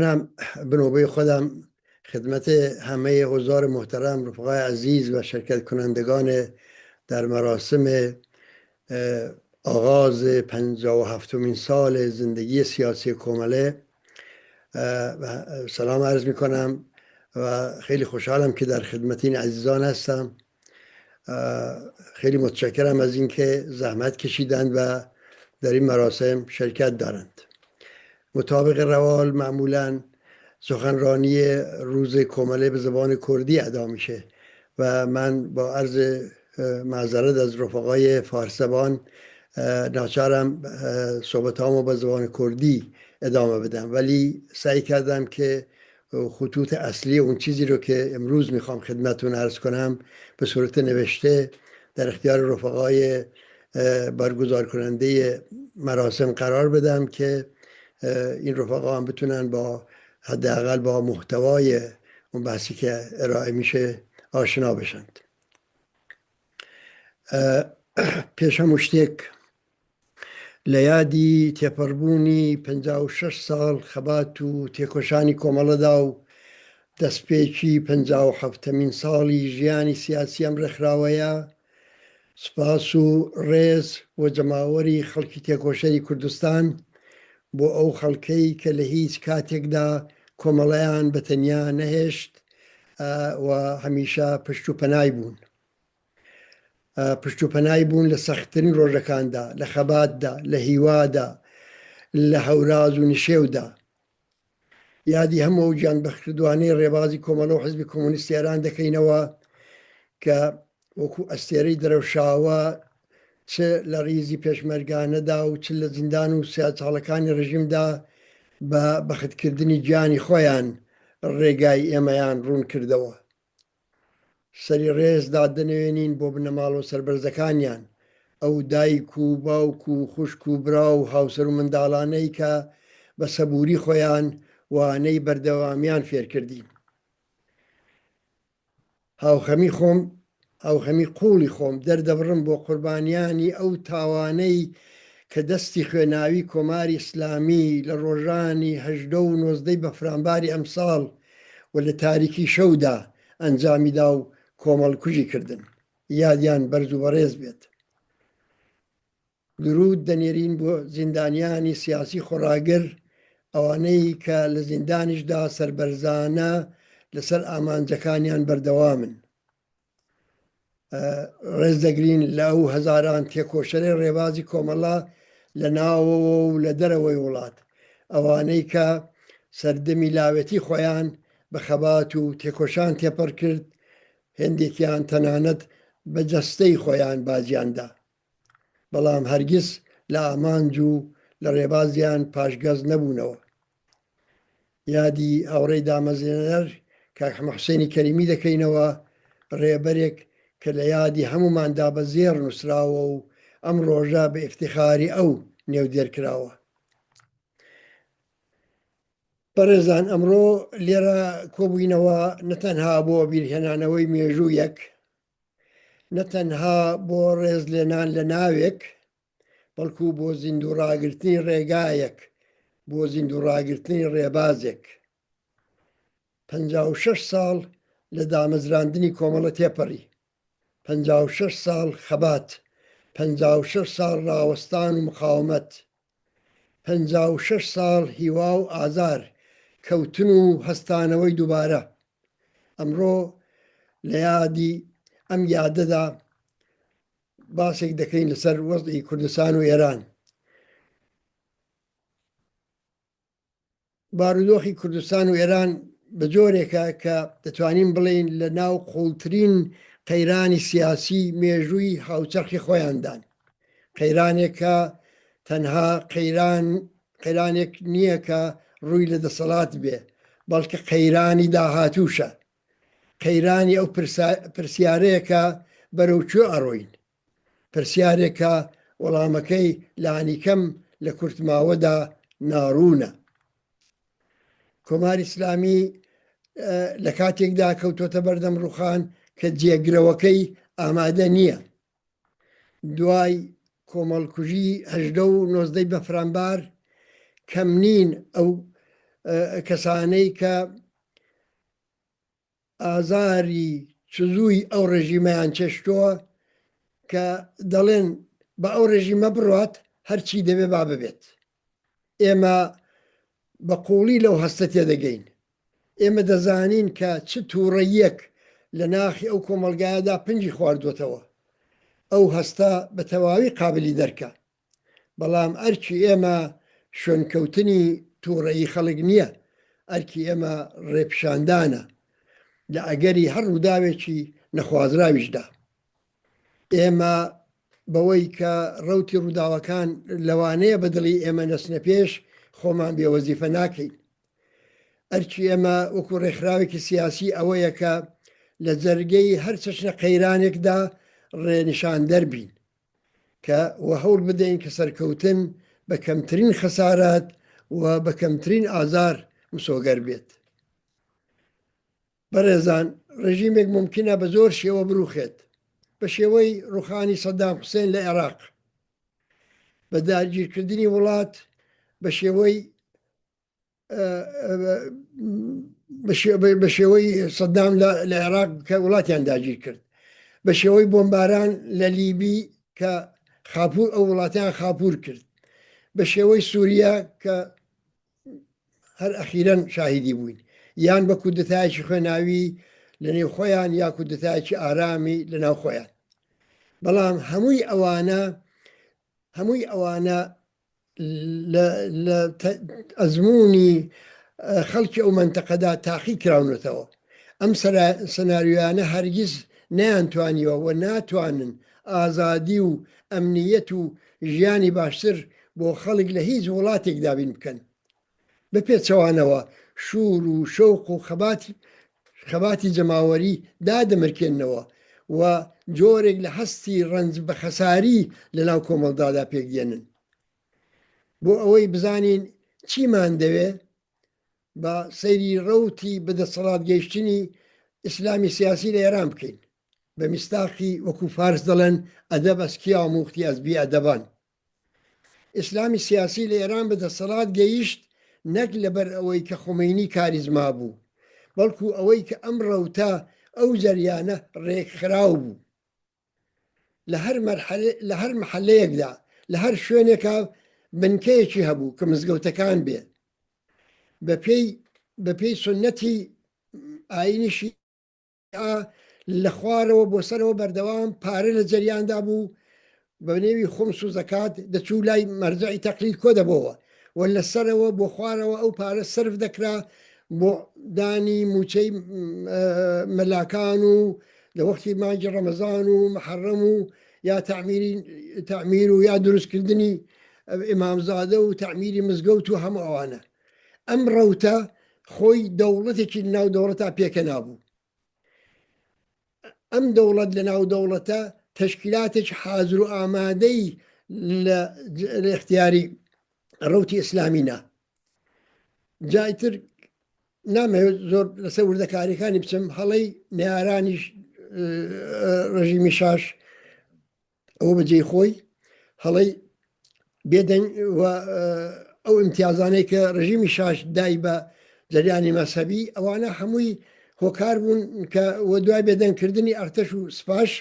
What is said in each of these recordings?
من به نوبه خودم خدمت همه حضار محترم، رفقای عزیز و شرکت کنندگان در مراسم آغاز 57مین سال زندگی سیاسی کومله سلام عرض می کنم و خیلی خوشحالم که در خدمت این عزیزان هستم. خیلی متشکرم از اینکه زحمت کشیدند و در این مراسم شرکت دارند. مطابق روال معمولاً سخنرانی روز کومله به زبان کردی ادا میشه و من با عرض معذرت از رفقای فارسزبان ناچارم صحبتامو به زبان کردی ادامه بدم، ولی سعی کردم که خطوط اصلی اون چیزی رو که امروز میخوام خدمتتون عرض کنم به صورت نوشته در اختیار رفقای برگزار کننده مراسم قرار بدم که این رفقا هم بتونن با حداقل با محتوای اون بحثی که ارائه میشه آشنا بشند. پێشە مشتێک لە یادی تێپەڕبوونی 56 ساڵ خەبات و تێکۆشانی کۆمەڵەدا و دەستپێکی 57مین ساڵی ژیانی سیاسی ئەم ڕێکخراوەیە سوپاس و ڕێز و جەماوەری خەڵکی تێکۆشەری کوردستان بۆ ئەو خەڵکەی کە لە هیچ کاتێکدا کۆمەڵەیان بەتەنیا نەهێشت و هەمیشە پشت و پەنای بوون. پشت و پەنای بوون لە سەختترین ڕۆژەکاندا، لە خەباتدا، لە هیوادا، لە هەوراز و نشێودا. یادی هەموو ئەو گیانبەخشکردوانەی ڕێبازی کۆمەڵە و حیزبی کۆمۆنیستی ئێران دەکەینەوە کە وەکو ئەستێرەی دەرەوشاوە چ لە ڕیزی پێشمەرگانەدا و چ لە زیندان و سیاچاڵەکانی ڕژیمدا بە بەختکردنی گیانی خۆیان ڕێگای ئێمەیان ڕوون کردەوە. سەری ڕێز دادەنەوێنین بۆ بنەماڵ و سەربەرزەکانیان، ئەو دایک و باوک و خوشک و برا و هاوسەر و منداڵانەی کە بە سەبووری خۆیان وانەی بەردەوامیان فێرکردین. هاوخەمی قوڵی خۆم دەردەبڕم بۆ قوربانیانی ئەو تاوانەی کە دەستی خوێناوی کۆماری ئیسلامی لە ڕۆژانی 18 و 19 بەفرانباری ئەمساڵ و لە تاریکی شەودا ئەنجامیدا و کۆمەڵکوژی کردن. یادیان بەرز و بەڕێز بێت. درود دەنێرین بۆ زیندانیانی سیاسی خۆڕاگر، ئەوانەی کە لە زیندانیشدا سەربەرزانە لەسەر ئامانجەکانیان بەردەوامن. ڕێز دەگرین لە ئەو هەزاران تێکۆشەرەی ڕێبازی کۆمەڵە لە ناوەوە و لە دەرەوەی وڵات، ئەوانەی کە سەردەمی لاوێتی خۆیان بە خەبات و تێکۆشان تێپەڕ کرد، هێندێکیان تەنانەت بە جەستەی خۆیان بازیاندا، بەڵام هەرگیز لە ئامانج و لە ڕێبازیان پاشگەز نەبوونەوە. یادی هاوڕێی دامەزێنەر کاک حوسێنی کەریمی دەکەینەوە، ڕێبەرێک کە لە یادی هەموماندا بە زێر نووسراوە و ئەم ڕۆژە بە ئیفتیخاری ئەو نێودێرکراوە. بەڕێزان، ئەمڕۆ لێرە کۆبووینەوە نەتەنها بۆ بیرهێنانەوەی مێژوویەک، نەتەنها بۆ ڕێزلێنان لە ناوێک، بەڵکو بۆ زیندوڕاگرتنی ڕێگایەک، بۆ زیندوڕاگرتنی ڕێبازێک. 56 ساڵ لە دامەزراندنی کۆمەڵە تێپەڕی، 56 ساڵ خەبات، 56 ساڵ ڕاوەستان و مقاومەت، 56 ساڵ هیوا و ئازار، کەوتن و هەستانەوەی دووبارە. ئەمڕۆ لە یادی ئەم یادەدا باسێک دەکەین لەسەر وەزعی کوردستان و ئێران. بارودۆخی کوردستان و ئێران بە جۆرێکە کە دەتوانین بڵێین لە ناو قوڵترین قەیرانی سیاسی مێژووی هاوچەرخی خۆیاندان. قەیرانێک کە تەنها قەیرانێک نییە کە ڕووی لە دەسەڵات بێ، بەڵکە قەیرانی داهاتووشە، قەیرانی ئەو پرسیارەیەکە بەرەوچۆ ئەڕۆین، پرسیارێکە وەڵامەکەی لانیکەم لە کورتماوەدا ناڕوونە. کۆماری ئیسلامی لە کاتێکدا کەوتۆتە بەردەم ڕووخان کە جێگرەوەکەی ئامادە نییە. دوای کۆمەڵکوژی 18 و 19 بەفرانبار کەم نین ئەو کەسانەی کە ئازاری چزووی ئەو ڕێژیمەیان چێشتووە کە دەڵێن بە ئەو ڕێژیمە بڕات هەرچی دەبێ با ببێت. ئێمە بە قوڵی لەو هەستە تێدەگەین. ئێمە دەزانین کە چ تووڕەیەک لە ناخی ئەو کۆمەلگایەدا پنجی خواردوێتەوە. ئەو هەستە بە تەواوی قابلی دەرکە. بەڵام ئەرکی ئێمە شوێنکەوتنی تووڕەیی خەڵک نییە، ئەرکی ئێمە ڕێپشاندانە لە ئەگەری هەر ڕووداوێکی نەخوازراویشدا. ئێمە بەوەی کە ڕەوتی ڕووداوەکان لەوانەیە بەدڵی ئێمە نەسنە پێش خۆمان بێوەزیفە ناکەین. ئەرکی ئێمە وەکو ڕێکخراوێکی سیاسی ئەوەیە کە لە جەرگەی هەر چەشنە قەیرانێکدا ڕێنیشان دەربین کە وە هەوڵ بدەین کە سەرکەوتن بە کەمترین خەسارات و بە کەمترین ئازار مسۆگەر بێت. بەڕێزان، ڕژیمێک ممکنە بە زۆر شێوە بروخێت، بە شێوەی ڕوخانی سەدام حوسێن لە عێراق، بە داگیرکردنی وڵات بە شێوەی سەدام لە عێراق کە وڵاتیان داگیر کرد، بە شێوەی بۆمباران لە لیبی کە خاپور ئەو وڵاتیان خاپور کرد، بە شێوەی سووریا کە هەر ئەخیرەن شاهیدی بووین، یان بە کودتایکی خوێناوی لە نێو خۆیان یا کودتایکی ئارامی لە ناو خۆیان. بەڵام هەمووی ئەوانە لە ئەزمموی خەڵکی ئەو منتەقەدا تاقی کراونەتەوە. ئەم سەناریویانە هەرگیز نەیانتوانیوە و ناتوانن ئازادی و ئەمنیەت و ژیانی باشتر بۆ خەڵک لە هیچ وڵاتێک دابین بکەن. بەپێچەوانەوە شور و شەوق و خەباتی جەماوەری دادەمرکێنەوە و جۆرێک لە هەستی ڕنج بە خەساری لە ناو کۆمەڵدادا پێکدێنن. بۆ ئەوەی بزانین چیمان دەوێ بە سەیری ڕەوتی بەدەسەڵات گەیشتنی ئیسلامی سیاسی لە ئێران بکەین، بە میستاقی وەکو فارس دەڵێن ئەدەب ئەسکیا و موختی ئەزبی ئەدەبان. ئیسلامی سیاسی لە ئێران بەدەسەڵات گەیشت نەک لەبەر ئەوەی کە خومینی کاریزما بوو، بەڵکو ئەوەی کە ئەم ڕەوتە ئەو جەریانە ڕێکخراو بوو. لە هەر محەلەیەکدا لە هەر شوێنێکە بنکەیەکی هەبوو کە مزگەوتەکان بێ بە پێی سنەتی ئاینی شیعە لە خوارەوە بۆ سەرەوە بەردەوام پارە لە جەریاندا بوو، بە نێوی خومس و زەکات دەچوو لای مەرجعی تەقلید کۆ دەبەوە و لە سەرەوە بۆ خوارەوە ئەو پارە سرف دەکرا بۆ دانی موچەی مەلاکان و لە وەختی مانگی ڕەمەزان و محەڕەم و یا تعمیر و یا دروستکردنی ئیمامزادە و تعمیری مزگەوت و هەموو ئەوانە. ئەم ڕەوتە خۆی دەوڵەتێکی ناو دەوڵەتە پێکە نابوو. ئەم دەوڵەت لە ناو دەوڵەتە تەشکیلاتێک حازر و ئامادەی لە اختیاری ڕەوتی ئیسلامینا. جایتر نامەوێت زۆر لەسەر وردەکاریەکانی بچم، هەڵەی نێرانی ڕژیمی شاش ئەوە بەجێی خۆی، هەڵەی بێدەنگ ئەو ئیمتیازانەی کە ڕژیمی شاش دای بە جەریانی مەسەبی، ئەوانە هەمووی هۆکار بوون کە وە دوای بێدەنگکردنی ئەرتەش و سپاش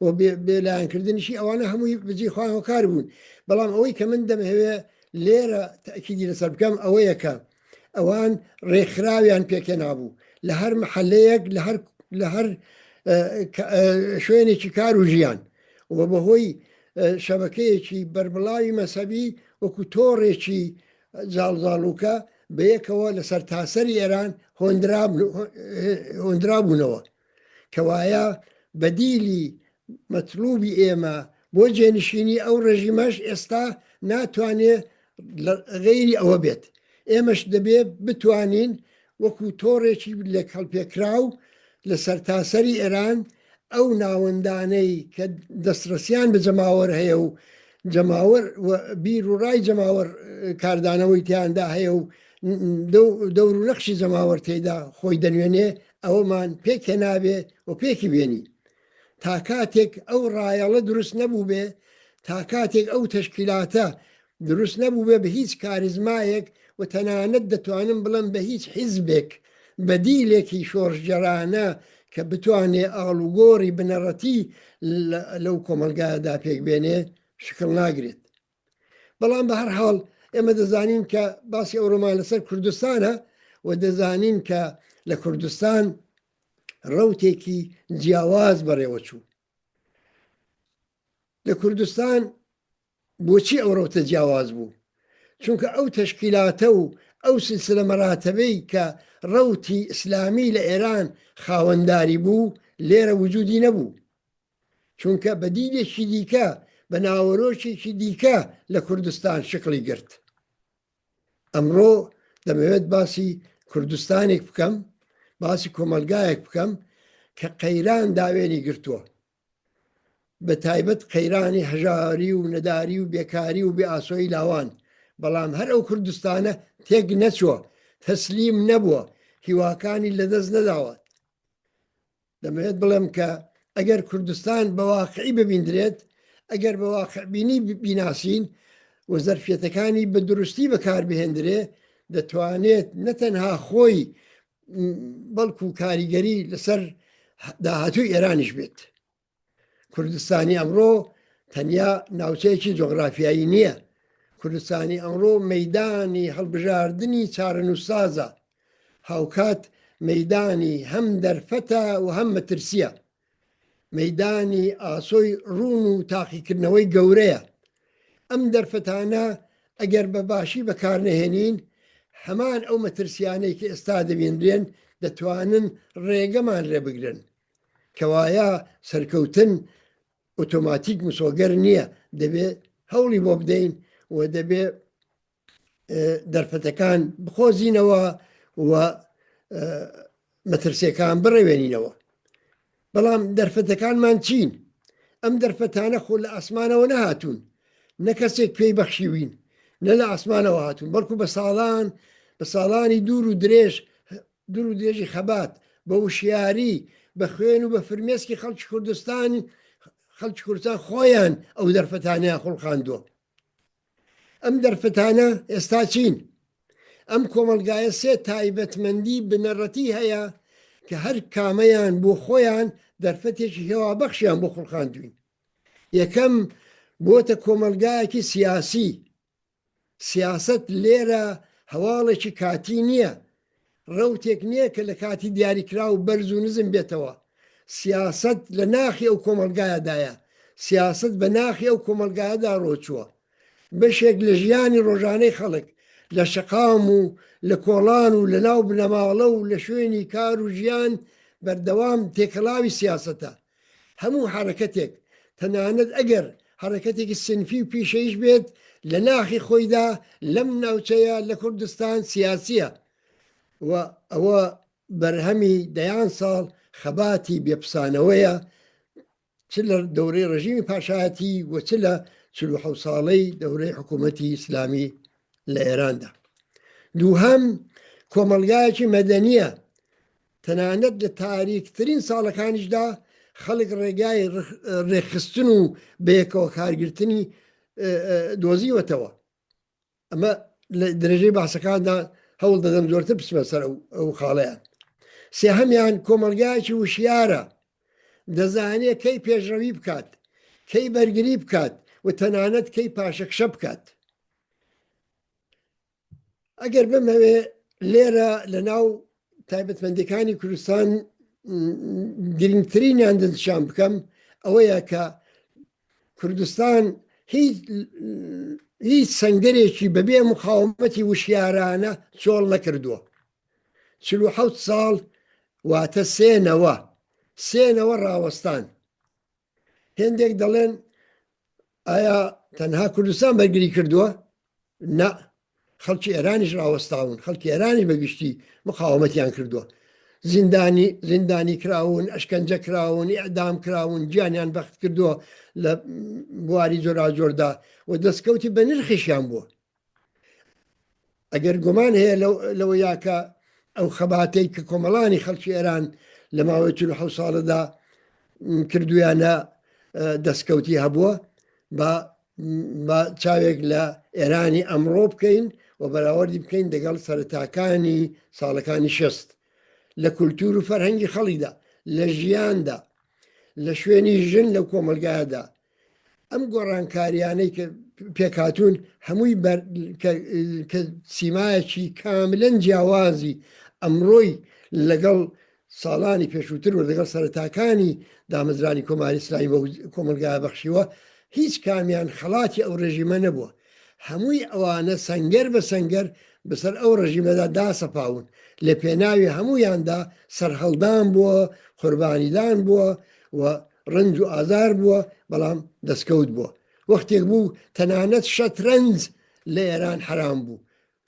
و بێلایەنکردنیشی ئەوانە هەمووی بەجێ خۆیان هۆکار بوون. بەڵام ئەوەی کە من دەمەوێ لێرە تەکیدی لەسەر بکەم ئەوەیە کە ئەوان ڕێکخراویان پێکە نابوو لە هەر محەلەیەک لە هەر شوێنێکی کار و ژیان و بەهۆی شەبەکەیەکی بەربڵاوی مەسەبی وەکو تۆڕێکی جاڵزاڵوکە بەیەکەوە لە سەرتاسەری ئێران هۆندرا بوونەوە کەوایە بەدیلی مەطلوبی ئێمە بۆ جێنشینی ئەو ڕژیمەش ئێستا ناتوانێت غەیری ئەوە بێت. ئێمەش دەبێت بتوانین وەکو تۆڕێکی لێک هەڵپێکراو لە سەرتاسەری ئێران ئەو ناوەندانەی کە دەسترسیان بە جەماوەر هەیە و جەماوەر بیر و ڕای جەماوەر کاردانەوەی تیاندا هەیە و دەور و نەخشی جەماوەر تێدا خۆی دەنوێنێ، ئەوەمان پێکێ نابێ و پێکی بێنی. تا کاتێک ئەو ڕایەڵە دروست نەبوو بێ، تا کاتێک ئەو تەشکیلاتە دروست نەبوو بێ بە هیچ کاریزمایەک و تەنانەت دەتوانم بڵم بە هیچ حیزبێک بەدیلێکی شۆڕژگەرانە کە بتوانێ ئاڵوگۆڕی بنەڕەتی لەو کۆمەلگایەدا پێک بێنێ شکل ناگرێت. بەڵام بە هەر حاڵ ئێمە دەزانین کە باسی ئەوڕۆمان لەسەر کوردستانە و دەزانین کە لە کوردستان ڕەوتێکی جیاواز بەڕێوە چوو. لە کوردستان بۆچی ئەو ڕەوتە جیاواز بوو؟ چونکە ئەو تەشکیلاتە و ئەو سلسلە مەراتەبەی کە ڕەوتی ئیسلامی لە ئێران خاوەنداری بوو لێرە وجودی نەبوو، چونکە بەدیلێکی دیکە بە ناوەڕۆکێکی دیکە لە کوردستان شکلی گرت. ئەمڕۆ دەمەوێت باسی کوردستانێک بکەم، باسی کۆمەلگایەک بکەم کە قەیران داوێنی گرتووە، بە تایبەت قەیرانی هەژاری و نەداری و بێکاری و بێئاسۆی لاوان. بەڵام هەر ئەو کوردستانە تێک نەچووە، تەسلیم نەبووە، هیواکانی لەدەست نەداوات. دەمەوێت بڵێم کە ئەگەر کوردستان بە واقعی ببیندرێت، ئەگەر بە واقعبینی بیناسین و زەرفێتەکانی بە دروستی بەکاربهێندرێ، دەتوانێت نەتەنها خۆی بەڵکو و کاریگەری لەسەر داهاتووی ئێرانیش بێت. کوردستانی ئەمڕۆ تەنیا ناوچەیەکی جۆغرافیایی نییە. کوردستانی ئەمڕۆ مەیدانی هەڵبژاردننی چارەنووسسازە، هاوکات مەیدانی هەم دەرفەتە و هەم مەترسیە، مەیدانی ئاسۆی ڕوون و تاقیکردنەوەی گەورەیە. ئەم دەرفەتانە ئەگەر بە باشی بەکارنەهێنین، هەمان ئەو مەترسیانەی کە ئێستا دەبێنرێن دەتوانن ڕێگەمان ڕێبگرن، کەوایە سەرکەوتن ئۆتۆماتیک مسۆگەر نییە، دەبێت هەوڵی بۆ بدەین و دەبێت دەرفەتەکان بخۆزینەوە و مەترسیەکان بڕێوێنینەوە. بەڵام دەرفەتەکانمان چین؟ ئەم دەرفەتانە خۆ لە ئاسمانەوە نەهاتوون، نە کەسێک پێی بەخشیوین، نە لە ئاسمانەوە هاتوون، بەڵکو بە ساڵانی دوور و درێژی خەبات بە وشیاری بە خوێن و بە فرمێسکی خەڵکی کوردستان خۆیان ئەو دەرفەتانەیە خوڵقاندووە. ئەم دەرفەتانە ئێستا چین؟ ئەم کۆمەلگایە سێ تایبەتمەندی بنەڕەتی هەیە کە هەر کامەیان بۆ خۆیان دەرفەتێکی هێوابەخشیان بۆ خوڵقاندوین. یەکەم بۆتە کۆمەلگایەکی سیاسی. سیاست لێرە هەواڵێکی کاتی نییە، ڕەوتێک نییە کە لە کاتی دیاریکرا و بەرز و نزم بێتەوە. سیاست لە ناخی ئەو کۆمەلگایەدایە، سیاست بە ناخی ئەو کۆمەلگایەدا ڕۆچووە. بەشێک لە ژیانی ڕۆژانەی خەڵک لە شەقام و لە کۆڵان و لە ناو بنەماڵە و لە شوێنی کار و ژیان بەردەوام تێکەڵاوی سیاسەتە. هەموو حرەکەتێک، تەنانەت ئەگەر حرەکەتێکی سنفی و پیشەیش بێت، لە ناخی خۆیدا لەم ناوچەیە لە کوردستان سیاسیە و ئەوە بەرهەمی دەیان ساڵ خەباتی بێپسانەوەیە، چ لە دەورەی ڕژیمی پاشایەتی و چ لە 47 ساڵەی دەورەی حکوومەتی ئیسلامی لە ئێراندا. دووهەم کۆمەلگایەکی مەدەنیە. تەنانەت لە تاریکترین ساڵەکانیشدا خەڵک ڕێگای ڕێخستن و بەیەکەوە کارگرتنی دۆزیوەتەوە. ئەمە لە درێژەی باسەکاندا هەوڵ دەدەم زۆرتر بچمە سەر ئەو خاڵەیان. سێهەمیان کۆمەلگایەکی وشیارە، دەزانێت کەی پێشڕەوی بکات، کەی بەرگری بکات و تەنانەت کەی پاشەکشە بکات. ئەگەر بمەوێ لێرە لە ناو تایبەتمەندەکانی کوردستان گرنگترینیان دەنشان بکەم، ئەوەیە کە کوردستان هیچ سەنگەرێکی بەبێ مقاومەتی وشیارانە چۆڵ نەکردووە. 47 ساڵ واتە سێنەوە ڕاوەستان. هێندێک دەڵێن ئایا تەنها کوردستان بەرگری کردووە؟ نا، خەڵکی ئێرانیش ڕاوەستاون، خەڵکی ئێرانی بەگشتی مقاومەتیان کردووە. زیندانی کراون، ئەشکەنجە کراون، ئیعدام کراون، گیانیان بەخت کردووە لە بواری جۆراجۆردا و دەستکەوتی بە نرخیشیان بووە. ئەگەر گومان هەیە لەوە یاکە ئەو خەباتەی کە کۆمەڵانی خەڵکی ئێران لە ماوەی 47 ساڵەدا کردویانە دەستکەوتی هەبووە، بە چاوێک لە ئێرانی ئەمڕۆ بکەین و بەراوردی بکەین دەگەڵ سەرەتاکانی ساڵەکانی 60 لە کولتور و فەرهەنگی خەڵیدا، لە ژیاندا، لە شوێنی ژن لەو کۆمەلگایەدا. ئەم گۆڕانکاریانەی کە پێکهاتوون هەمووی کە سیمایەکی کاملەن جیاوازی ئەمڕۆی لەگەڵ ساڵانی پێشووتر و لەگەڵ سەرەتاکانی دامەزرانی کۆماری ئیسلامی بە کۆمەلگای بەخشیوە هیچ کامیان خەڵاتی ئەو ڕێژیمە نەبووە. هەمووی ئەوانە سەنگەر بە سەنگەر بەسەر ئەو ڕژیمەدا داسەپاون، لە پێناوی هەمویاندا سەرهەڵدان بووە، قوربانیدان بووە و ڕنج و ئازار بووە، بەڵام دەستکەوت بووە. وەختێک بوو تەنانەت شەترەنج لە ئێران حرام بوو،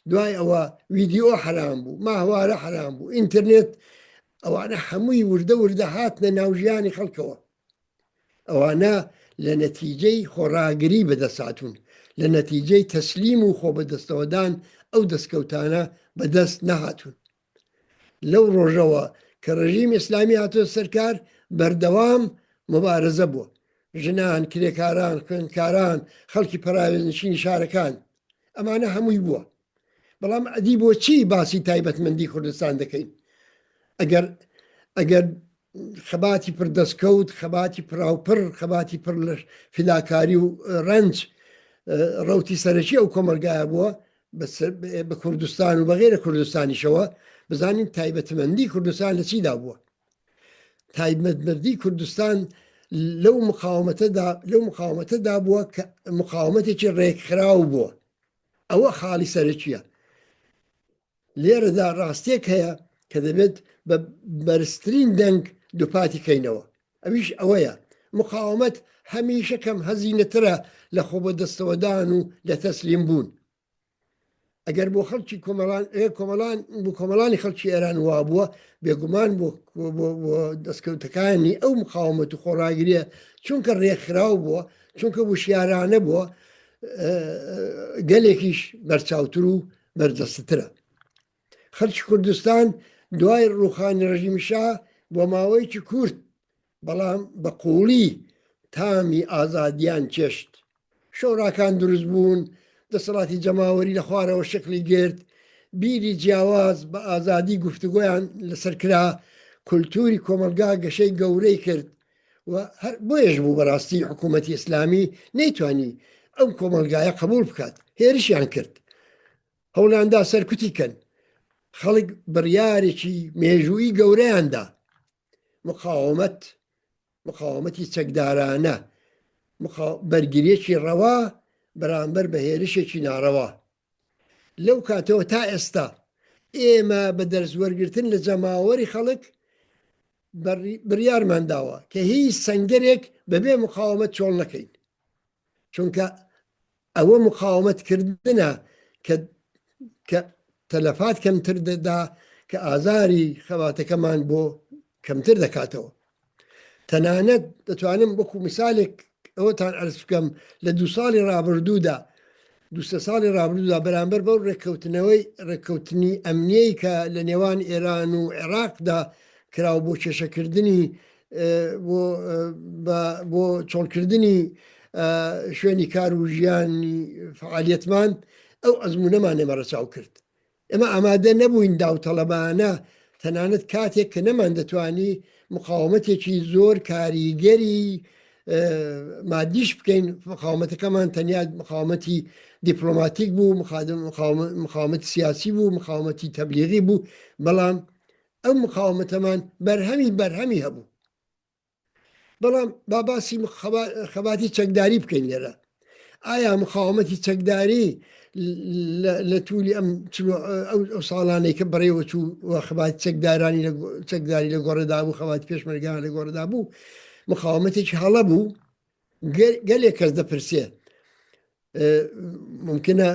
دوای ئەوە ویدیۆ حرام بوو، ماهوارە حرام بوو، ئینترنێت، ئەوانە هەمووی وردە وردە هاتنە ناوژیانی خەڵکەوە. ئەوانە لە نەتیجەی خۆڕاگری بەدەستهاتوون، لە نەتیجەی تەسلیم و خۆ بەدەستەوەدان ئەو دەستکەوتانە بەدەست نەهاتوون. لەو ڕۆژەوە کە ڕژیم ئیسلامی هاتووە سەرکار بەردەوام مبارزە بووە، ژنان، کرێکاران، خوێندکاران، خەڵکی پەراوێزنشینی شارەکان، ئەمانە هەمووی بووە. بەڵام ئەدی بۆچی باسی تایبەتمەندی کوردستان دەکەین؟ ئەگەر خەباتی پر دەستکەوت، خەباتی پراوپڕ، خەباتی پڕ لە فیداکاری و ڕەنج ڕەوتی سەرەکی ئەو کۆمەلگایە بووە بە کوردستان و بەغێرە کوردستانیشەوە، بزانین تایبەتمەندی کوردستان لە چیدا بووە. تایبەتمەندی کوردستان لەو مقاومەتەدا بووە کە مقاومەتێکی ڕێکخراو بووە. ئەوە خاڵی سەرەکیە. لێرەدا ڕاستێک هەیە کە دەبێت بە بەرزترین دەنگ دووپاتی کەینەوە. ئەویش ئەوەیە، مقاومەت هەمیشە کەم هەزینەترە لە خۆ بە دەستەوەدان و لە تەسلیم بوون. ئەگەر بۆ خەڵکی کۆمەڵانی خەڵکی ئێران وا بووە، بێگومان بۆ دەستکەوتەکانی ئەو مقاومەت و خۆڕاگریە چونکە ڕێکخراو بووە، چونکە وشیارانە بووە، گەلێکیش بەرچاوتر و بەردەستترە. خەڵکی کوردستان دوای ڕووخانی ڕژیمی شا بۆ ماوەیەکی کورت بەڵام بە قوڵی تامی ئازادیان چێشت. شۆڕاکان دروست بوون، دەسەڵاتی جەماوەری لە خوارەوە شکلی گرت، بیری جیاواز بە ئازادی گفتوگۆیان لەسەر کرا، کولتوری کۆمەلگا گەشەی گەورەی کرد و هەر بۆیەش بوو بەڕاستی حکوومەتی ئیسلامی نەیتوانی ئەم کۆمەلگایە قبول بکات، هێرشیان کرد، هەوڵیاندا سەرکوتی کەن. خەڵک بڕیارێکی مێژووی گەورەیاندا، مقاومەتی چەکدارانە، بەرگریەکی ڕەوا بەرامبەر بە هێرشێکی ناڕەوا. لەو کاتەوە تا ئێستا ئێمە بە دەرزوەرگرتن لە جەماوەری خەڵک بڕیارمان داوە کە هیچ سەنگەرێک بەبێ مقاومەت چۆڵ نەکەین، چونکە ئەوە مقاومەتکردنە کە تەلەفات کەمتر دەدا، کە ئازاری خەباتەکەمان بۆ کەمتر دەکاتەوە. تەنانەت دەتوانم وەکو میسالێک ئەوەتان عەرز بکەم، لە 2 ساڵی ڕابردوودا، 2 ساڵی ڕابردوودا بەرامبەر بەو ڕێککەوتنی ئەمنیەی کە لە نێوان ئێران و عێراقدا کراو بۆ کێشەکردنی بۆ چۆڵکردنی شوێنی کار و ژیانی فعالیەتمان، ئەو ئەزموونەمان ئێمە ڕەچاو کرد. ئێمە ئامادە نەبووین داوتەڵەبانە تەنانەت کاتێک کە نەمان دەتوانی مقاومەتێکی زۆر کاریگەری مادیش بکەین. مقاومەتەکەمان تەنیا مقاومەتی دیپلۆماتیک بوو، مقاومەتی سیاسی بوو، مقاومەتی تەبلیغی بوو، بەڵام ئەو مقاومەتەمان بەرهەمی هەبوو. بەڵام باسی خەباتی چەکداری بکەین لێرە. ئایا مقاومەتی چەکداری لە توولی ئەو ساڵانەی کە بەڕێوە چوو خەباتی چەکداری لە گۆڕەدا بوو، خەباتی پێشمەرگیان لە گۆڕەدا بوو، مقاومەتێکی هەڵە بوو؟ گەلێک کەس دەپرسێ، ممکنە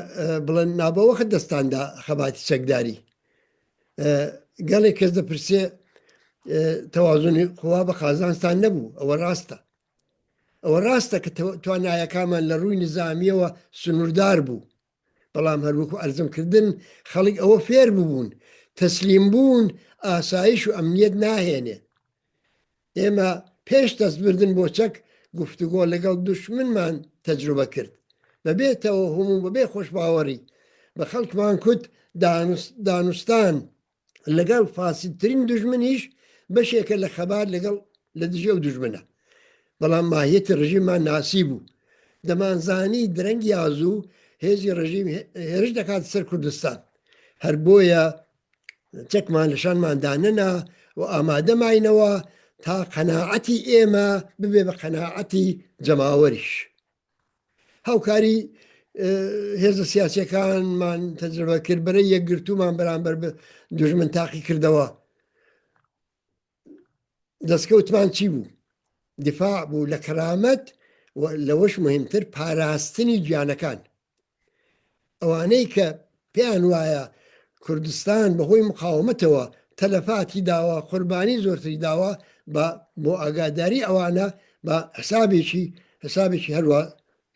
بڵێن نابەوەخت دەستاندا خەباتی چەکداری، گەلێک کەس دەپرسێ تەوازنی قوا بە قازانستان نەبوو. ئەوە ڕاستە کە توانایەکانمان لە ڕووی نظامیەوە سنووردار بوو، بەڵام هەروەکو ئەرزمکردن خەڵک ئەوە فێر ببوون، تەسلیم بوون ئاسایش و ئەمنیەت ناهێنێ. ئێمە پێش دەستبردن بۆ چەک گفتوگۆ لەگەڵ دوشمنمان تەجروبە کرد، بەبێتەوە هەموو بەبێ خۆشباوەڕی، بە خەڵکمان کوت دانوستان لەگەڵ فاسیدترین دژمنیش بەشێکە لە خەبار لەگەڵ لە دژێ و دژمنە بەڵام ماهیەتی ڕژیممان ناسی بوو دەمانزانی درەنگی ئازوو هێزی ڕژیم هێرش دەکات سەر کوردستان هەر بۆیە چەکمان لەشانماندانەنا و ئامادەماینەوە تا قەناعەتی ئێمە ببێ بە قەناعەتی جەماوەریش هاوکاری هێزە سیاسیەکانمان تەجربە کرد بەرەی یەکگرتومان بەرامبەر دژمن تاقی کردەوە دەستکەوتمان چی بوو دیفاع بوو لە کەرامەت لەوەش مهمتر پاراستنی گیانەکان ئەوانەی کە پێیان وایە کوردستان بەهۆی مقاومەتەوە تەلەفاتی داوە قوربانی زۆرتری داوە بۆ ئاگاداری ئەوانە بە حسابێکی هەروە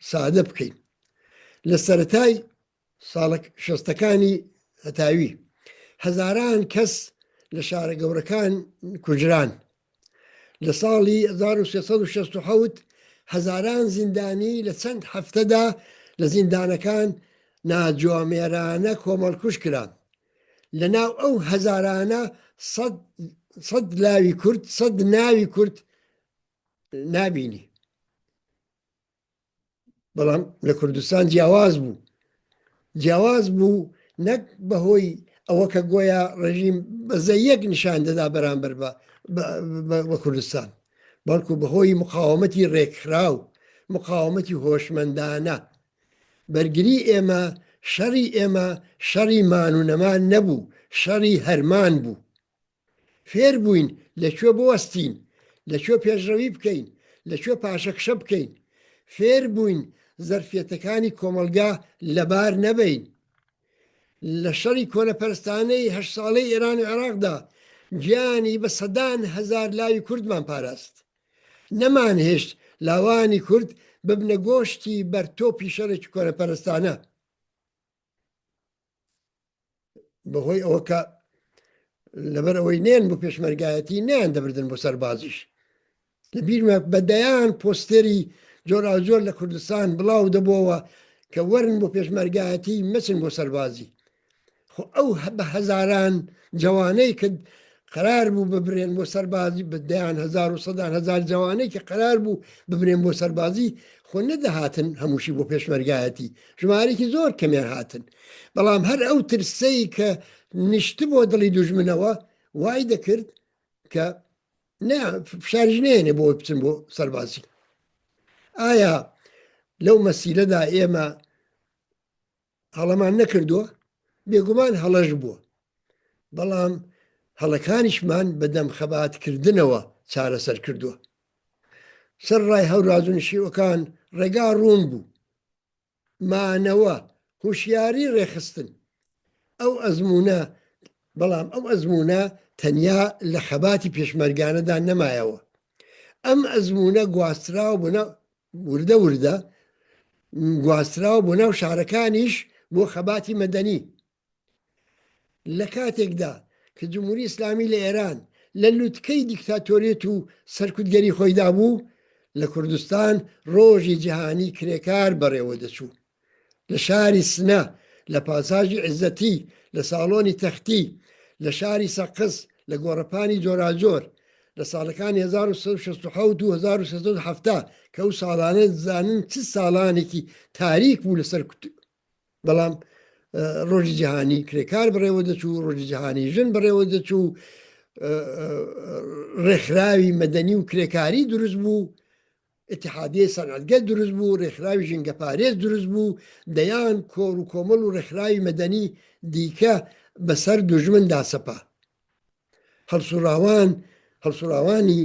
سادە بکەین لە سەرەتای ساڵە شەستەکانی هەتاوی هەزاران کەس لە شارە گەورەکان کوژران لە ساڵی 1367 هەزاران زیندانی لە چەند هەفتەدا لە زیندانەکان ناجوامێرانە کۆمەڵکوژ کران لەناو ئەو هەزارانە سەد لاوی کورد سەد ناوی کورد نابینی بەڵام لە کوردستان جیاواز بوو نەک بەهۆی ئەوە کە گۆیا ڕژیم بەزە یەک نیشان دەدا بەرامبەر بە کوردستان بەڵکو بەهۆی مقاومەتی ڕێکخراو مقاومەتی هۆشمەندانە بەرگری ئێمە شەڕی ئێمە شەڕی مان و نەمان نەبوو شەڕی هەرمان بوو فێر بووین لەکوێ بوەستین لەکوێ پێشڕەوی بکەین لەکوێ پاشەکشە بکەین فێر بووین زەرفێتەکانی کۆمەلگا لەبار نەبین لە شەڕی کۆنەپەرستانەی 8 ساڵەی ئێران و عێراقدا گیانی بە سەدان هەزار لاوی کوردمان پاراست نەمان هێشت لاوانی کورد ببنە گۆشتی بەرتۆپی شەڕێکی کۆنەپەرستانە بەهۆی ئەوە کە لەبەر ئەوەی نێن بۆ پێشمەرگایەتی نیان دەبردن بۆ سەربازیش لەبیرمە بەدەیان پۆستەری جۆراوجۆر لە کوردستان بڵاو دەبەوە کە وەرن بۆ پێشمەرگایەتی مەچن بۆ سەربازی خۆ ئەو بە هەزاران جوانەی کە قرار بوو ببرێن بۆ سەربازی بەدەیان هەزار و سەدان هەزار جوانەی کە قرار بوو ببرێن بۆ سەربازی خۆ نەدەهاتن هەمووشی بۆ پێشمەرگایەتی ژمارێکی زۆر کەمیان هاتن بەڵام هەر ئەو ترسەی کە نیشت بۆ دڵی دوژمنەوە وای دەکرد کە فشارژ نێنێ بۆ بچن بۆ سەربازی ئایا لەو مەسیلەدا ئێمە هەڵەمان نەکردووە بێگومان هەڵەش بووە بەڵام هەڵەکانیشمان بەدەم خەباتکردنەوە چارەسەر کردووە سەر ڕای هەوراز و نشیوەکان ڕێگا ڕوون بوو مانەوە هوشیاری ڕێخستن ئەو ئەزمونە بەڵام ئەو ئەزمونە تەنیا لە خەباتی پێشمەرگانەدا نەمایەوە ئەم ئەزمونە گواستراوە بوونە وردە گواستراوە بۆ ناو شارەکانیش بۆ خەباتی مەدەنی لە کاتێکدا کە جمهوری ئیسلامی لە ئێران لە لوتکەی دیکتاتۆریەت و سەرکوتگەری خۆیدا بوو لە کوردستان ڕۆژی جیهانی کرێکار بەڕێوە دەچوو لە شاری سنە لە پاساژی عزەتی لە ساڵۆنی تەختی لە شاری سەقز لە گۆڕەپانی جۆراجۆر لە ساڵەکانی 1960 و 1970 کە ئەو ساڵانە زانن چ ساڵانێکی تاریک بوو لەسەر بەڵام ڕۆژی جیهانی کرێکار بڕێوە دەچوو ڕۆژی جیهانی ژن بڕێوە دەچوو ڕێکخراوی مەدەنی و کرێکاری دروست بوو اتحادیە سەنعەتگەر دروست بوو ڕێکخراوی ژینگە پارێز دروست بوو دەیان کۆڕ و کۆمەڵ و ڕێکخراوی مەدەنی دیکە بەسەر دوژمن داسەپا هەڵسوڕاوانی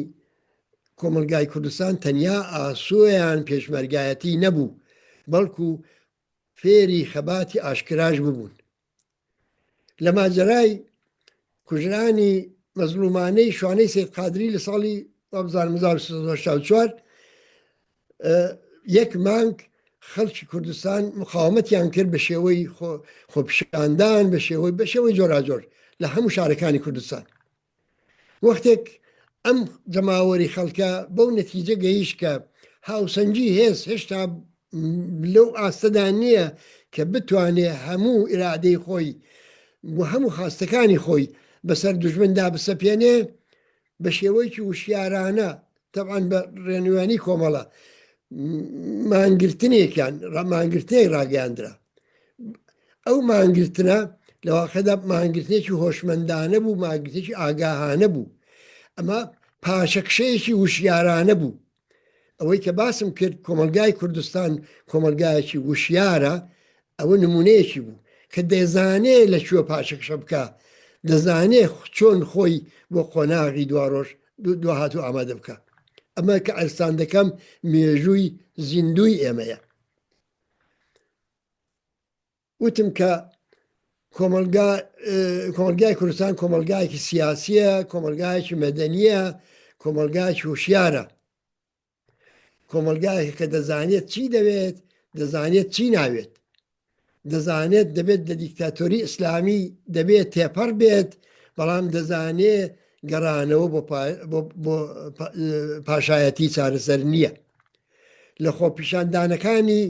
کۆمەلگای کوردستان تەنیا ئاسۆیان پێشمەرگایەتی نەبوو بەڵکو فێری خەباتی ئاشکراش ببوون لە ماجەرای کوژرانی مەزلومانەی شوانەی سید قادری لە ساڵی 1964 یەک مانگ خەڵکی کوردستان مقاومەتیان کرد بە شێوەی خۆپیشاندان بە شێوەی جۆراجۆر لە هەموو شارەکانی کوردستان وەختێک ئەم جەماوەری خەڵکە بەو نەتیجە گەیشت کە هاوسەنگی هێز هێشتا لەو ئاستەدا نییە کە بتوانێ هەموو ئیرادەی خۆی و هەموو خاستەکانی خۆی بەسەر دوژمندا بسەپێنێ بە شێوەیەکی وشیارانە تەبعاً بە ڕێنوانی کۆمەڵە مانگرتنێکیان مانگرتنێک ڕاگەاندرا. ئەو مانگرتنە لەواقعدا مانگرتنێکی هۆشمەندانە بوو، مانگرتێکی ئاگاهانە بوو، ئەمە پاشەکشەیەکی وشیارانە بوو. ئەوەی کە باسم کرد کۆمەلگای کوردستان کۆمەلگایەکی وشیارە، ئەوە نمونەیەکی بوو کە دەزانێ لەکوێ پاشەکشە بکە، دەزانێ چۆن خۆی بۆ قۆناغی دواڕۆژ دو هاتوو ئامادە بکە. ئەمە کە ئەرستان دەکەم مێژووی زیندوی ئێمەیە. وتم کە کۆمەلگای کوردستان کۆمەلگایەکی سیاسیە، کۆمەلگایەکی مەدەنیە، کۆمەلگایەکی هوشیارە، کۆمەلگایەکە کە دەزانێت چی دەوێت، دەزانێت چی ناوێت، دەزانێت دەبێت لە دیکتاتۆری ئیسلامی دەبێت تێپەڕ بێت، بەڵام دەزانێت گەڕانەوە بۆ پاشایەتی چارەسەر نییە. لە خۆپیشاندانەکانی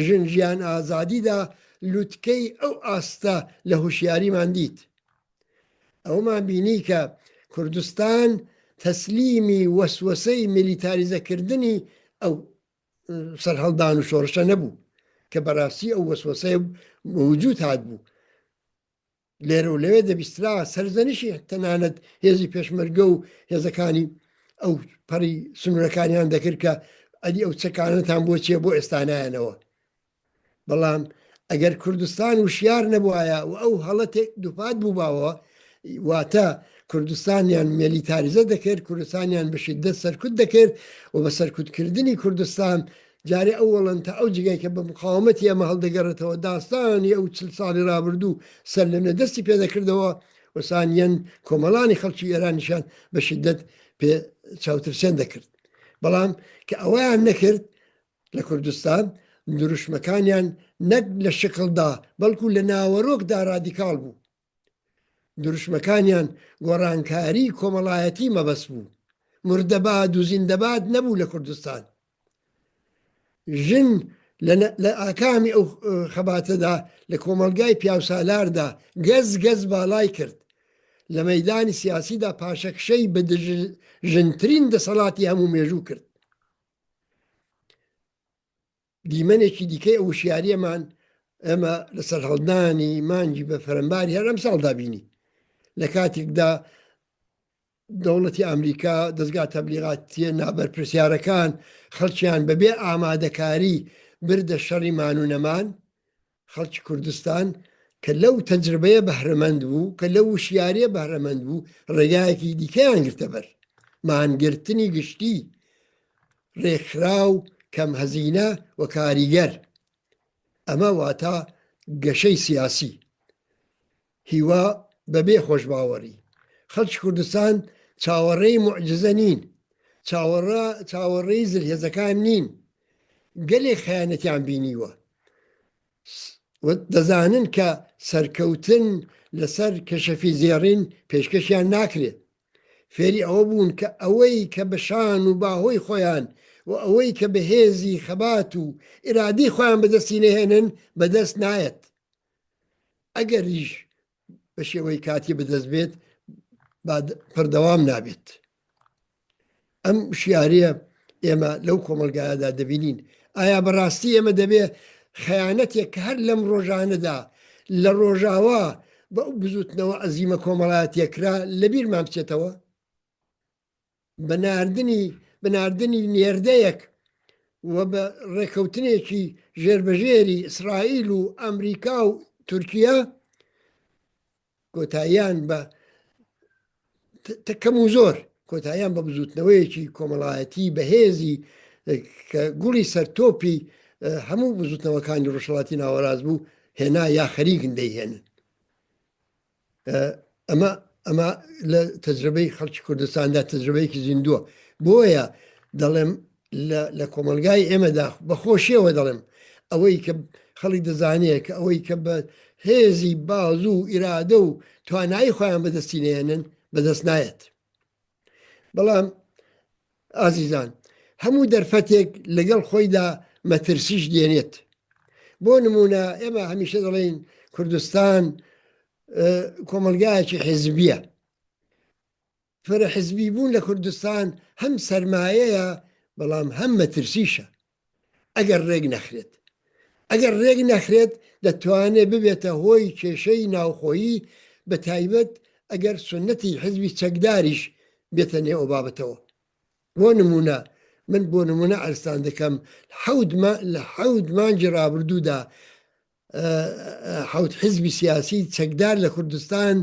ژن ژیان ئازادیدا لوتکەی ئەو ئاستە لە هوشیاریمان دیت. ئەومان بینی کە کوردستان تەسلیمی وەسوەسەی میلیتاریزەکردنی ئەو سەرهەڵدان و شۆڕشە نەبوو کە بەڕاستی ئەو وەسوەسەیە موجود هات بوو. لێرە و لەوێ دەبیسترا سەرزەنیشی تەنانەت هێزی پێشمەرگە و هێزەکانی ئەو پەڕی سنوورەکانیان دەکرد کە ئەدی ئەو چەکانتان بۆ چیە بۆ ئێستانایەنەوە. بەڵام ئەگەر کوردستان وشیار نەبووایە و ئەو هەڵەتێک دووپات بووباوە، واتە کوردستانیان میلیتاریزە دەکرد، کوردستانیان بەشیدەت سەرکوت دەکرد و بە سەرکوتکردنی کوردستان جارێ ئەو وەڵەنتە ئەو جگای کە بە مقاومەتی ئەمە هەڵدەگەڕێتەوە داستانی ئەو 40 ساڵی ڕابردوو سەر لەنە دەستی پێدەکردەوە وەسانیان کۆمەڵانی خەڵکی ئێرانیشان بە شیدەت پێ چاوترسێن دەکرد. بەڵام کە ئەویان نەکرد لە کوردستان دروشمەکانیان نەک لە شکڵدا بەڵکو لە ناوەڕۆکدا رادیکاڵ بوو. دروشمەکانیان گۆڕانکاری کۆمەڵایەتی مەبەست بوو، مردەباد و زیندەباد نەبوو لە کوردستان. ژن لە ئاکامی ئەو خەباتەدا لە کۆمەلگای پیاوسالاردا گەز باڵای کرد، لە مەیدانی سیاسیدا پاشەکشەی بە ژنترین دەسەڵاتی هەموو مێژوو کرد. دیمەنێکی دیکەی ئەو وشیاریەمان ئەمە لە سەرهەڵدانی مانگی بە فەرەنباری هەر ئەمساڵدا بینی. لە کاتێکدا دەوڵەتی ئەمریکا دەستگا تەبلیغاتیە نابەرپرسیارەکان خەڵکیان بەبێ ئامادەکاری بردە شەڕی مانوونەمان، خەڵکی کوردستان کە لەو تەجربەیە بەهرەمەند بوو، کە لەو وشیاریە بەهرەمەند بوو، ڕێگایەکی دیکەیان گرتە بەر مانگرتنی گشتی، ڕێکخراو کەم هەزینە و کاریگەر. ئەمە واتە گەشەی سیاسی هیوا بەبێ خۆشباوەڕی. خەڵکی کوردستان چاوەڕێی موعجزە نین، چاوەڕێی زلهێزەکان نین، گەلێک خەیانەتیان بینیوە. دەزانن کە سەرکەوتن لەسەر کەشەفی زێڕین پێشکەشیان ناکرێت. فێری ئەوە بوون کە ئەوەی کە بە شان و باهۆی خۆیان و ئەوەی کە بە هێزی خەبات و ئیرادی خۆیان بەدەستی نەهێنن بەدەست نایەت. ئەگەریش بە شێوەی کاتی بەدەست بێت پڕدەوام نابێت. ئەم شیاریە ئێمە لەو کۆمەلگایەدا دەبینین. ئایا بەڕاستی ئێمە دەبێ خەیانەتێک کە هەر لەم ڕۆژانەدا لە ڕۆژاوا بە ئەو بزوتنەوە ئەزیمە کۆمەڵایەتێکرا لەبیرمان بچێتەوە؟ بەناردنی نێردەیەک و بە ڕێکەوتنێکی ژێربەژێری ئیسرائیل و ئەمریکا و تورکیا کۆتاییان بە کەم و زۆر کۆتاییان بە بزوتنەوەیەکی کۆمەڵایەتی بەهێزی کە گوڵی سەرتۆپی هەموو بزوتنەوەکانی ڕۆژهەڵاتی ناوەڕاست بوو هێنا یا خەریکن دەیهێنن. ئەمە لە تەجربەی خەڵکی کوردستاندا تەجربەیەکی زیندووە. بۆیە دەڵێم لە کۆمەلگای ئێمەدا بەخۆشیەوە دەڵێم ئەوەی کە خەڵک دەزانێت کە ئەوەی کە بە هێزی باز و ئیرادە و توانایی خۆیان بەدەستی نێنن بەدەست نایەت. بەڵام ئازیزان، هەموو دەرفەتێک لەگەڵ خۆیدا مەترسیش دێنێت بۆ نمونە ئێمە هەمیشە دەڵێن کوردستان کۆمەلگایەکی حیزبیە. فرە حزبی بوون لە کوردستان هەم سەرمایەیە بەڵام هەم مەترسیشە. ئەگەر ڕێک نەخرێت ئەگەر ڕێک نەخرێت دەتوانێت ببێتە هۆی کێشەی ناوخۆیی، بە تایبەت ئەگەر سنەتی حزبی چەکداریش بێتە نێو ئەو بابەتەوە. بۆ نمونە من بۆ نمونە ئەرستان دەکەم لە حەوت مانگی ڕابردوودا حەوت حزبی سیاسی چەکدار لە کوردستان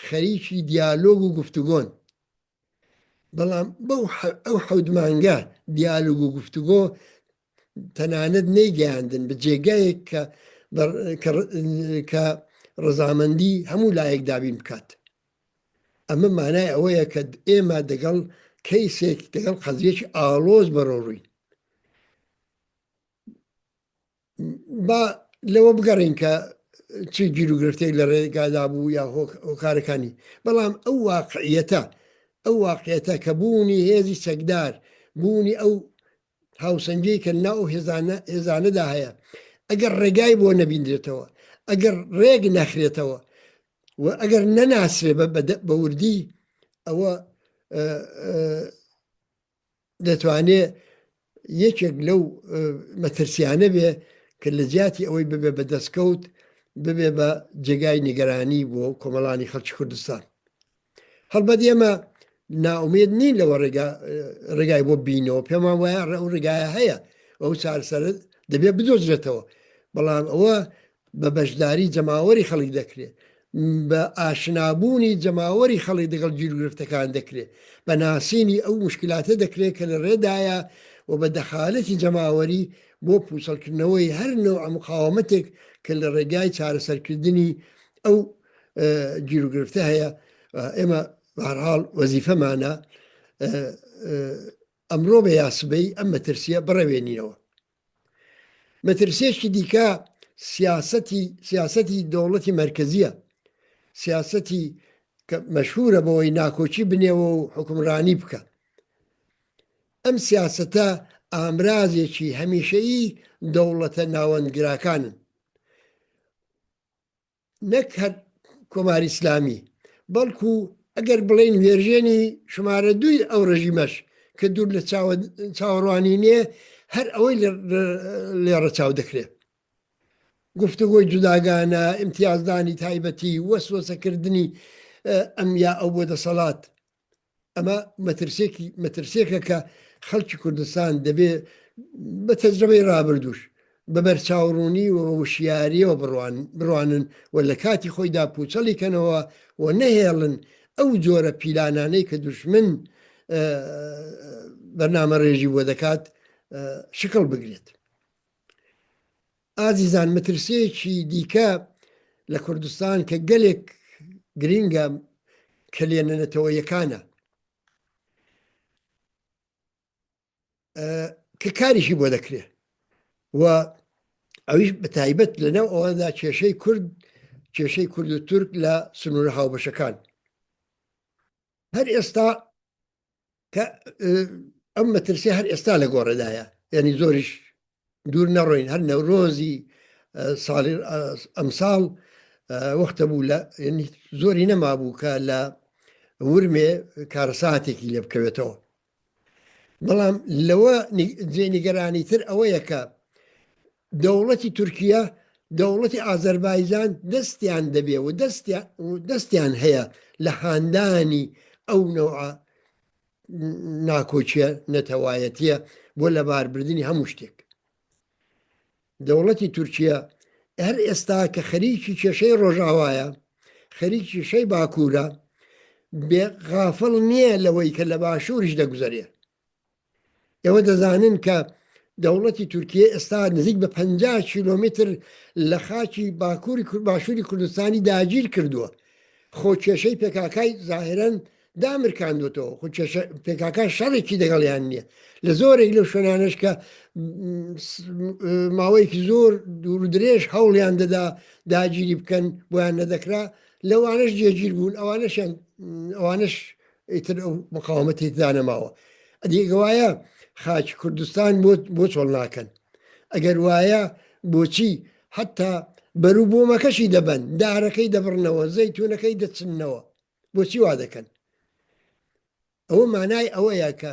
خەریکی دیالۆگ و گفتوگۆن. بەڵام ئەو حەوت مانگە دیالۆگ و گفتوگۆ تەنانەت نەیگەیاندن بە جێگایەک کە ڕەزامەندی هەموو لایەک دابین بکات. ئەمە مانای ئەوەیە کە ئێمە دەگەڵ کەیسێک دەگەڵ قەزیەکی ئاڵۆز بەڕۆڕووین. با لەوە بگەڕین کە چی گیر و گرفتێک لە ڕێگادا بوو یا هۆکارەکانی، بەڵام ئەو واقعیەتە کە بوونی هێزی چەکدار، بوونی ئەو هاوسەنگی کە ناو هێزانەدا هەیە، ئەگەر ڕێگای بۆ نەبیندرێتەوە، ئەگەر ڕێگ نەخرێتەوە و ئەگەر نەناسرێ بە وردی، ئەوە دەتوانێت یەکێک لەو مەترسیانە بێ کە لە جیاتی ئەوەی ببێ بە دەستکەوت، ببێ بە جێگای نیگەرانی بۆ کۆمەڵانی خەڵکی کوردستان. هەڵبەت ئێمە ناومێد نین لەوە ڕێگای بۆ بینەوە، پێمان وایە ئەو ڕێگایە هەیە، ئەو چارەسەر دەبێت بدۆزرێتەوە، بەڵام ئەوە بە بەشداری جەماوەری خەڵک دەکرێت، بە ئاشنابوونی جەماوەری خەڵک دەگەڵ گیرگرفتەکان دەکرێت، بە ناسینی ئەو مشکلاتە دەکرێت کە لە ڕێدایە و بە دەخالەتی جەماوەری بۆ پوسەڵکردنەوەی هەر نەوع مقاومەتێک کە لە ڕێگای چارەسەرکردنی ئەو گیرگرفتە هەیە. ئێمە بەهەرحاڵ وەزیفەمانە ئەمڕۆ بە یاسبەی ئەم مەترسیە بڕەوێنینەوە. مەترسێکی دیکە سیاسەتی دەوڵەتی مەرکەزیە، سیاسەتی کە مەشهورە بەوەی ناکۆچی بنێەوە و حکومڕانی بکە. ئەم سیاسەتە ئامرازێکی هەمیشەیی دەوڵەتە ناوەندگراکانن، نەک هەر کۆماری ئیسلامی، بەڵکو ئەگەر بڵێن وێرژێنی ژمارە 2 ئەو ڕژیمەش کە دوور لە چاوەڕوانی نییە، هەر ئەوەی لێڕە چاو دەکرێت. گفتوگۆی جوداگانە، ئیمتیازدانی تایبەتی، وەسوەسەکردنی ئەم یا ئەو بۆ دەسەڵات. ئەمە مەترسێکە کە خەڵکی کوردستان دەبێت بە تەجربەی ڕابردووش بە بەرچاوڕوونی و وشیاریەوە بڕوانن و لە کاتی خۆیدا پوچەڵی کەنەوە و نەهێڵن ئەو جۆرە پیلانانەی کە دوژمن بەرنامە ڕێژی بۆ دەکات شکڵ بگرێت. ئازیزان، مەترسەیەکی دیکە لە کوردستان کە گەلێک گرینگە کە لێنەنەتەوە یەکانە، کە کاریشی بۆ دەکرێت و ئەویش بە تایبەت لەنەو ئەوەدا کێشەی کورد و تورک لە سنوورە هاوبەشەکان. هەر ئێستا کە ئەم مەترسی هەر ئێستا لە گۆڕێدایە، یعنی زۆریش دوور نەڕۆین، هەر نەورۆزی ساڵی ئەمساڵ وەختە بوو لە زۆری نەمابوو کە لە ورمێ کارەساتێکی لێ بکەوێتەوە. بەڵام لەوە جێنیگەرانی تر ئەوەیە کە دەوڵەتی تورکیا، دەوڵەتی ئازەربایجان دەستیان دەبێ و دەستیان هەیە لە هاندانی ئەو نەوعە ناکۆچیە نەتەوایەتیە بۆ لەباربردنی هەموو شتێک. دەوڵەتی تورکیا هەر ئێستا کە خەریکی کێشەی ڕۆژاوایە، خەریکی کێشەی باکوورە، غافڵ نییە لەوەی کە لە باشووریش دەگوزارێ. ئێوە دەزانن کە دەوڵەتی تورکیە ئێستا نزیک بە 50 کیلۆمتر لە خاکی باشووری کوردستانی داگیر کردووە. خۆکێشەی پێکاکای زاهرەن دامرکاندوێتەوە، پێکاکا شەڕێکی دەگەڵیان نییە. لە زۆرێک لەو شوێنانش کە ماوەیەکی زۆر دوور و درێژ هەوڵیان دەدا داگیری بکەن بۆیان نەدەکرا، لەوانش جێگیر بوون، ئەوانش ئیتر ئەو مقاومەتی دانەماوە. ئەدیگە وایە خاکی کوردستان بۆ چۆڵ ناکەن؟ ئەگەر وایە بۆچی حتا بەرووبوومەکەشی دەبن، دارەکەی دەبڕنەوە، زەیتونەکەی دەچنەوە. بۆچی وا دەکەن؟ ئەوە مانای ئەوەیە کە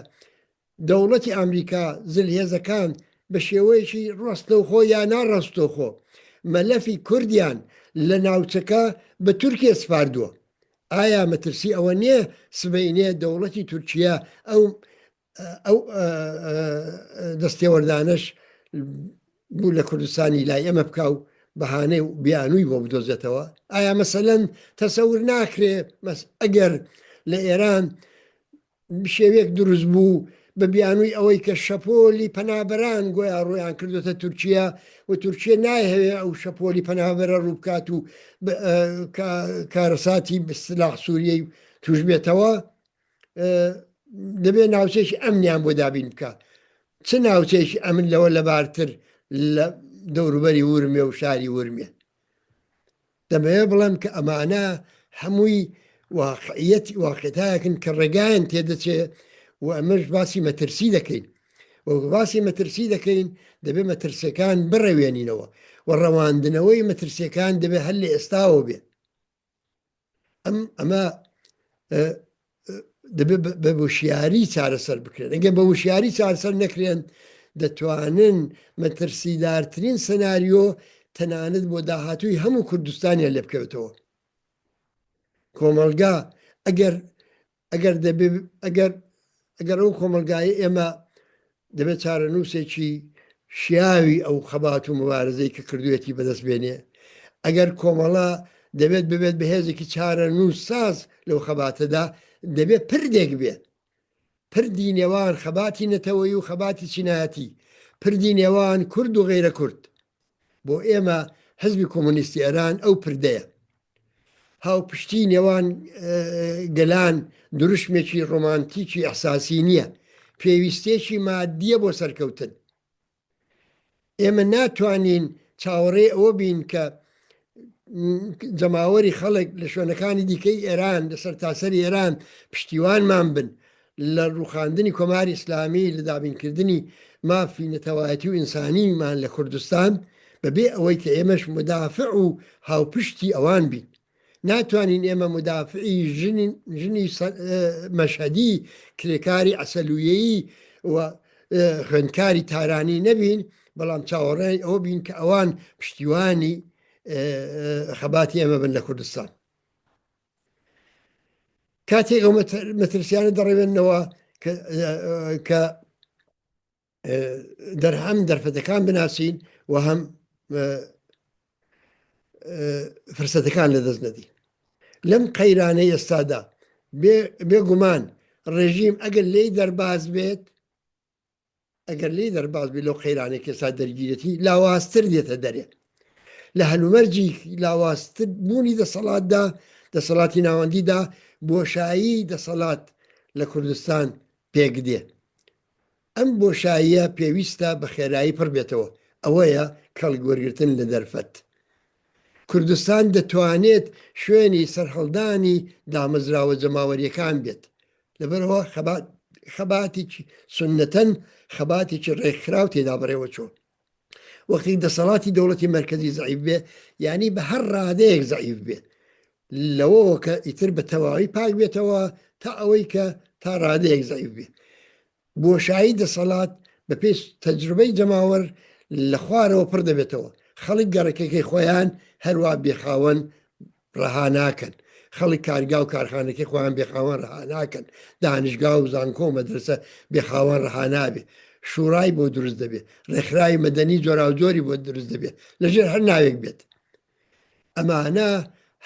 دەوڵەتی ئەمریکا زلهێزەکان بە شێوەیەکی ڕاستەوخۆ یا ناڕاستەوخۆ مەلەفی کوردیان لە ناوچەکە بە تورکیا سپاردووە. ئایا مەترسی ئەوە نییە سبەینێ دەوڵەتی تورکیا ئەو دەستێوەردانش بوو لە کوردستانی لای ئەمە بکە و بەهانەی و بیانووی بۆ بدۆزێتەوە؟ ئایا مەسەلەن تەسەور ناکرێ ئەگەر لە ئێران شێوەیەک دروست بوو بە بیانووی ئەوەی کە شەپۆلی پەنابەران گۆیا ڕۆیان کردوتە تورکیا و تورکیا نایهەوێ ئەو شەپۆلی پەنابەرە ڕووبکات و کارەساتی بەستلاح سووریەی توش بێتەوە، دەبێت ناوچەیەکی ئەمنیان بۆ دابین بکە. چ ناوچەیەکی ئەمن لەوە لەبارتر لە دەوروبەری ورمێ و شاری ورمێ؟ دەبێت بڵێم کە ئەمانە هەمووی واقعیتایەکن کە ڕێگایان تێدەچێت و ئەمەش باسی مەترسی دەکەین. و باسی مەترسی دەکەین دەبێت مەترسیەکان بڕەوێنینەوە و ڕەواندنەوەی مەترسیەکان دەبێت هەر لە ئێستاوە بێت. ئەمە دەبێت بە وشیاری چارەسەر بکرێن. ئەگەر بە وشیاری چارەسەر نەکرێن دەتوانن مەترسیدارترین سەناریۆ تەنانەت بۆ داهاتووی هەموو کوردستانیان لێ بکەوێتەوە. کۆمەلگا ئەگەر ئەو کۆمەلگای ئێمە دەبێت چارەنووسێکی شیاوی ئەو خەبات و مبارزەی کە کردوێتی بەدەست بێنێ، ئەگەر کۆمەڵە دەبێت ببێت بەهێزێکی چارەنووس ساز لەو خەباتەدا، دەبێت پردێک بێت، پردی نێوان خەباتی نەتەوەی و خەباتی چینایەتی، پردی نێوان کورد و غەیرە کورد. بۆ ئێمە حزبی کۆمۆنیستی ئێران ئەو پردەیە. هاوپشتی نێوان گەلان دروشمێکی ڕۆمانتیکی ئەحساسی نییە، پێویستێکی مادیە بۆ سەرکەوتن. ئێمە ناتوانین چاوەڕێ ئەوە بین کە جەماوەری خەڵک لە شوێنەکانی دیکەی ئێران لە سەرتاسەری ئێران پشتیوانمان بن لە ڕووخاندنی کۆماری ئیسلامی، لە دابینکردنی مافی نەتەوایەتی و ئینسانیمان لە کوردستان، بەبێ ئەوەی کە ئێمەش مدافع و هاوپشتی ئەوان بین. ناتوانین ئێمە مدافعی ژنی مەشهەدی، کرێکاری ئەسەلویەیی و خوێندکاری تارانی نەبین، بەڵام چاوەڕێی ئەوە بین کە ئەوان پشتیوانی خەباتی ئێمە بن لە کوردستان. کاتێک ئەو مەترسیانە دەڕێوێنەوە کە هەم دەرفەتەکان بناسین و هەم فرسەتەکان لەدەست نەدی. لەم قەیرانەی ئێستادا بێگومان ڕێژیم ئەگەر لێی دەرباز بێت، لەو قەیرانەی ئێستا دەرگیرەتی لاوااستر دێتە دەرێ. لە هەلومەرجی لاوااستر بوونی دەسەڵاتدا، دەسەڵاتی ناوەندیدا بۆشایی دەسەڵات لە کوردستان پێک دێ. ئەم بۆشاییە پێویستە بە خێرایی پڕ بێتەوە. ئەوەیە کەڵگوەرگرتن لە دەرفەت. کوردستان دەتوانێت شوێنی سەرهەڵدانی دامەزراوە جەماوەریەکان بێت، لەبەرەوە خەباتێکی سونەتەن خەباتێکی ڕێکخراو تێدا بڕێوە چۆ. وەختی دەسەڵاتی دەوڵەتی مەرکەزی زەعیف بێ، یعنی بە هەر ڕادەیەک زەعیف بێ، لەوەوە کە ئیتر بە تەواوی پاک بێتەوە تا ئەوەی کە تا ڕادەیەک زەعیف بێ. بۆشایی دەسەڵات بە پێش تەجروبەی جەماوەر لە خوارەوە پڕ دەبێتەوە. خەڵک گەڕەکەی خۆیان هەروە بێخاوەن ڕەها ناکەن، خەڵک کارگا و کارخانەکەی خۆیان بێخاوەن ڕەها ناکەن، دانیشگا و زانکۆ و مەدرسە بێخاوەن ڕەها نابێ، شوڕای بۆ دروست دەبێت، ڕێکخراوی مەدەنی جۆرا و جۆری بۆ دروست دەبێت، لەژێر هەر ناوێک بێت. ئەمانە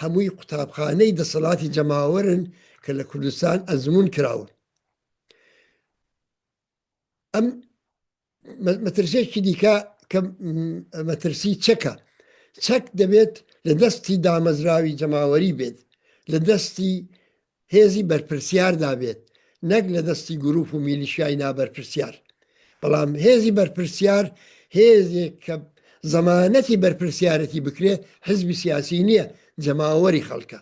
هەمووی قوتابخانەی دەسەڵاتی جەماوەرن کە لە کوردستان ئەزمون کراون. ئەم مەترسێکی دیکە کە مەترسی چەکە. چەک دەبێت لە دەستی دامەزراوی جەماوەری بێت، لە دەستی هێزی بەرپرسیاردا بێت، نەک لە دەستی گروپ و میلیشیای نابەرپرسیار. بەڵام هێزی بەرپرسیار هێزێک کە زەمانەتی بەرپرسیارەتی بکرێ حزبی سیاسی نییە، جەماوەری خەڵکە.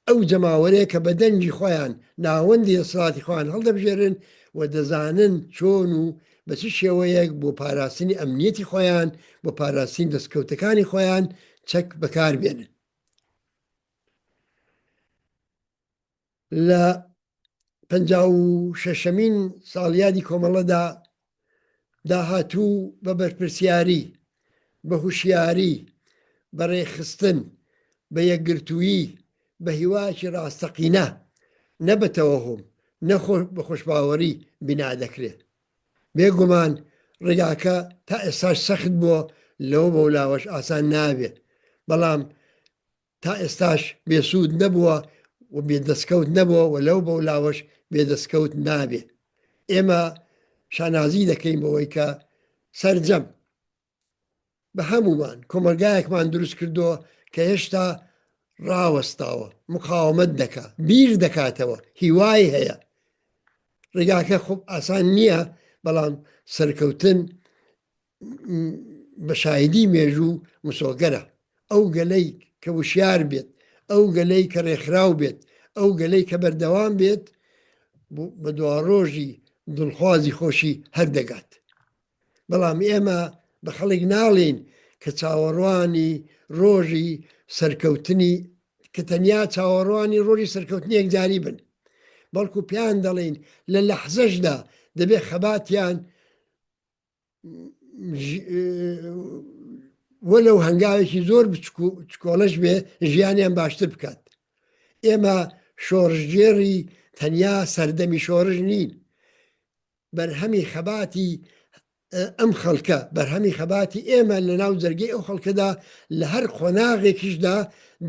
ئەو جەماوەرەیە کە بە دەنجی خۆیان ناوەندی دەسەڵاتی خۆیان هەڵدەبژێرن و دەزانن چۆن و بە چ شێوەیەک بۆ پاراستنی ئەمنیەتی خۆیان بۆ پاراستنی دەستکەوتەکانی خۆیان چەک بەکاربێنن. لە 56مین ساڵیادی کۆمەڵەدا داهاتوو بە بەرپرسیاری، بە هوشیاری، بە ڕێخستن، بە یەکگرتوویی، بە هیوایەکی ڕاستەقینە، نە بە تەوەهوم، نە بە خۆشباوەری بنا دەکرێت. بێگومان ڕێگاکە تا ئێستاش سەخت بووە، لەوە بەولاوەش ئاسان نابێت، بەڵام تا ئێستاش بێسوود نەبووە و بێدەستکەوت نەبووە و لەو بەولاوەش بێدەستکەوت نابێت. ئێمە شانازی دەکەین بەوەی کە سەرجەم بە هەمومان کۆمەلگایەکمان دروست کردووە کە هێشتا ڕاوەستاوە، مقاومەت دەکا، بیر دەکاتەوە، هیوای هەیە. ڕێگاکە خۆب ئاسان نییە، بەڵام سەرکەوتن بە شایدی مێژوو مسۆگەرە. ئەو گەلەی کە وشیار بێت، ئەو گەلەی کە ڕێکخراو بێت، ئەو گەلەی کە بەردەوام بێت، بە دوا ڕۆژی دڵخوازی خۆشی هەردەگات. بەڵام ئێمە بە خەڵک ناڵێن کە چاوەڕوانی ڕۆژی سەرکەوتنی، کە تەنیا چاوەڕوانی ڕۆژی سەرکەوتنی یەکجاری بن، بەڵکو پیان دەڵێن لە لەحزەشدا دەبێ خەباتیان وەلەو هەنگاوێکی زۆر بچکۆڵەش بێ ژیانیان باشتر بکات. ئێمە شۆڕژگێڕی تەنیا سەردەمی شۆڕژ نین، بەرهەمی خەباتی ئەم خەڵکە، بەرهەمی خەباتی ئێمە لە ناو جەرگەی ئەو خەڵکەدا لە هەر خۆناغێکیشدا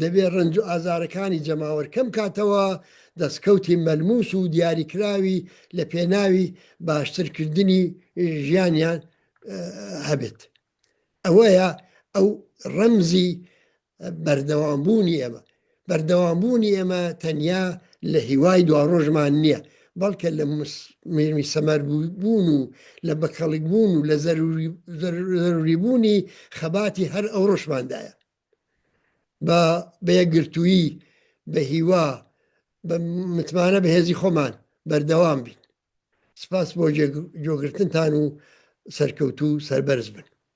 دەبێت ڕنج و ئازارەکانی جەماوەرکەم کاتەوە، دەستکەوتی مەلموس و دیاریکراوی لە پێناوی باشترکردنی ژیانیان هەبێت. ئەوەیە ئەو ڕەمزی بەردەوامبوونی ئێمە. بەردەوامبوونی ئێمە تەنیا لە هیوای دوا ڕۆژمان نییە، بەڵکە لە میرمی سەمەربوون و لە بەکەڵکبوون و لە زەروریبوونی خەباتی هەر ئەو ڕۆژماندایە. بە یەکگرتوویی، بە هیوا، بە متمانە بەهێزی خۆمان بەردەوام بین. سپاس بۆ جۆگرتنتان و سەرکەوتو سەربەرز بن.